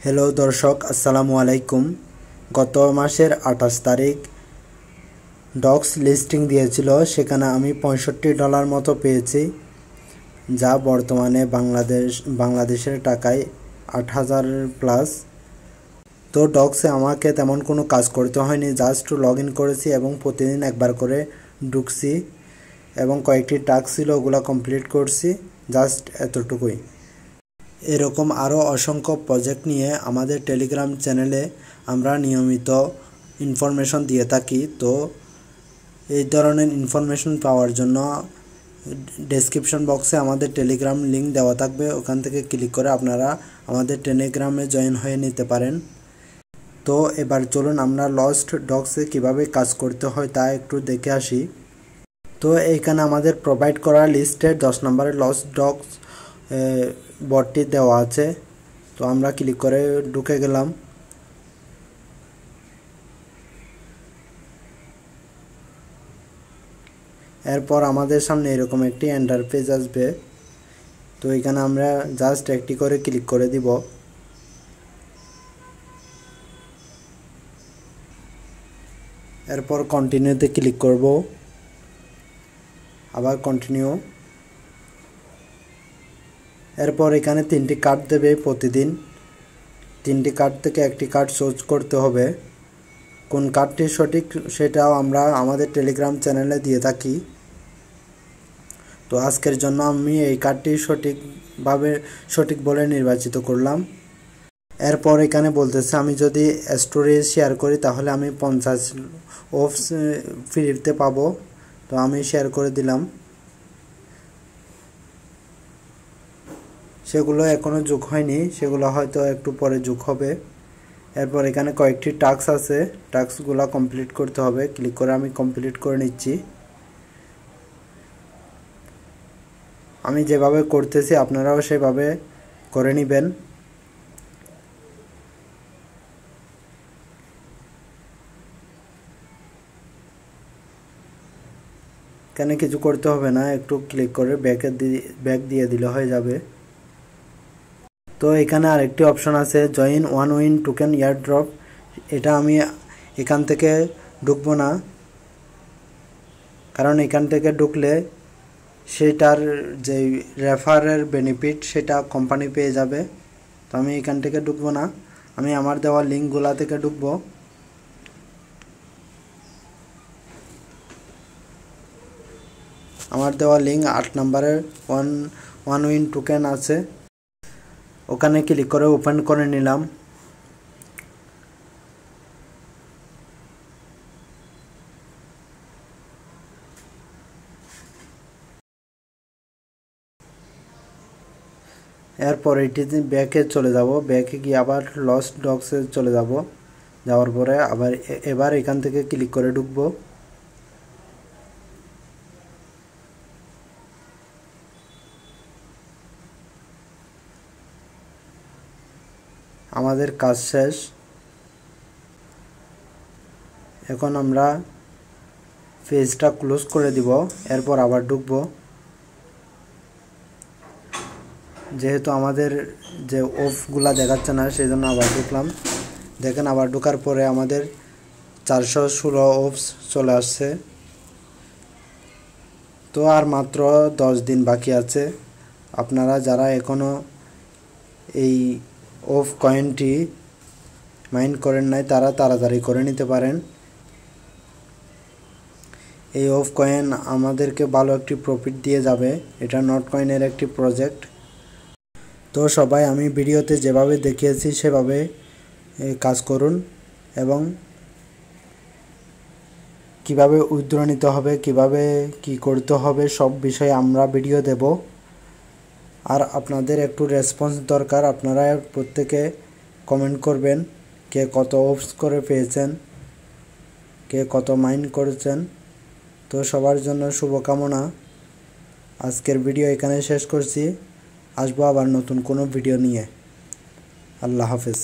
Hello দর্শক, আসসালামু আলাইকুম। গত মাসের 28 তারিখ ডক্স লিস্টিং দিয়েছিল, সেখানে আমি $65 মতো পেয়েছি, যা বর্তমানে বাংলাদেশের টাকায় 8,000 প্লাস। তো ডক্সে আমাকে তেমন কোনো কাজ করতে হয়নি, জাস্ট লগ ইন করেছি এবং প্রতিদিন একবার করে ঢুকছি এবং কয়েকটি টাস্ক ছিল, ওগুলো কমপ্লিট করছি, জাস্ট এতটুকুই। এরকম আরও অসংখ্য প্রজেক্ট নিয়ে আমাদের টেলিগ্রাম চ্যানেলে আমরা নিয়মিত ইনফরমেশন দিয়ে থাকি। তো এই ধরনের ইনফরমেশন পাওয়ার জন্য ডেসক্রিপশন বক্সে আমাদের টেলিগ্রাম লিঙ্ক দেওয়া থাকবে, ওখান থেকে ক্লিক করে আপনারা আমাদের টেলিগ্রামে জয়েন হয়ে নিতে পারেন। তো এবার চলুন আমরা লস্ট ডক্সে কিভাবে কাজ করতে হয় তা একটু দেখে আসি। তো এইখানে আমাদের প্রোভাইড করা লিস্টে 10 নম্বরে লস্ট ডক্স বটটি দেওয়া আছে। তো আমরা ক্লিক করে ঢুকে গেলাম। এরপর আমাদের সামনে এরকম একটি ইন্টারফেস আসবে। তো এখানে আমরা জাস্ট একটি করে ক্লিক করে দিব। এরপর কন্টিনিউতে ক্লিক করব, আবার কন্টিনিউ। এরপর এখানে 3টি কার্ড দেবে প্রতিদিন। 3টি কার্ড থেকে একটি কার্ড চুজ করতে হবে। কোন কার্ডটি সঠিক সেটাও আমরা আমাদের টেলিগ্রাম চ্যানেলে দিয়ে থাকি। তো আজকের জন্য আমি এই কার্ডটি সঠিক বলে নির্বাচিত করলাম। এরপর এখানে বলতেছে আমি যদি স্টোরি শেয়ার করি তাহলে আমি 50 অফ ফ্রিতে পাবো। তো আমি শেয়ার করে দিলাম। সেগুলো এখনও যোগ হয়নি, সেগুলো হয়তো একটু পরে যোগ হবে। এরপর এখানে কয়েকটি টাস্ক আছে, টাস্কগুলো কমপ্লিট করতে হবে। ক্লিক করে আমি কমপ্লিট করে নিচ্ছি। আমি যেভাবে করতেছি আপনারাও সেভাবে করে নেবেন। এখানে কিছু করতে হবে না, একটু ক্লিক করে ব্যাক দিয়ে দিলে হয়ে যাবে। তো এখানে আরেকটি অপশন আছে join one win token airdrop. এটা আমি এখান থেকে ঢুকবো না, কারণ এখান থেকে ঢুকলে সেটার যে রেফারের বেনিফিট সেটা কোম্পানি পেয়ে যাবে। তো আমি এখান থেকে ঢুকবো না, আমি আমার দেওয়া লিঙ্কগুলা থেকে ঢুকবো। আমার দেওয়া লিঙ্ক 8 নম্বরের ওয়ান উইন টোকেন আছে, ওখানে ক্লিক করে ওপেন করে নিলাম। এরপর এটিতে ব্যাকে চলে যাব, ব্যাকে গিয়ে আবার লস্ট ডক্সে চলে যাব। যাওয়ার পরে এবার এখান থেকে ক্লিক করে ঢুকবো। আমাদের কাজ শেষ। এখন আমরা পেজটা ক্লোজ করে দিব, এরপর আবার ঢুকবো। যেহেতু আমাদের যে অফগুলা দেখাচ্ছে না সেই জন্য আবার ঢুকলাম। দেখেন আবার ঢোকার পরে আমাদের 416 অফস চলে আসছে। তো আর মাত্র 10 দিন বাকি আছে। আপনারা যারা এখনও এই অফ কয়েনটি মাইন্ড করেন নাই তারা তাড়াতাড়ি করে নিতে পারেন। এই অফ কয়েন আমাদেরকে ভালো একটি প্রফিট দিয়ে যাবে। এটা নট কয়েনের একটি প্রজেক্ট। তো সবাই আমি ভিডিওতে যেভাবে দেখিয়েছি সেভাবে কাজ করুন এবং কিভাবে উইথড্র নিতে হবে, কিভাবে কি করতে হবে সব বিষয়ে আমরা ভিডিও দেব। আর আপনাদের একটু রেসপন্স দরকার, আপনারা প্রত্যেকে কমেন্ট করবেন কে কত অফস করে পেয়েছেন, কে কত মাইন্ড করেছেন। তো সবার জন্য শুভকামনা। আজকের ভিডিও এখানে শেষ করছি, আসবো আবার নতুন কোনো ভিডিও নিয়ে। আল্লাহ হাফেজ।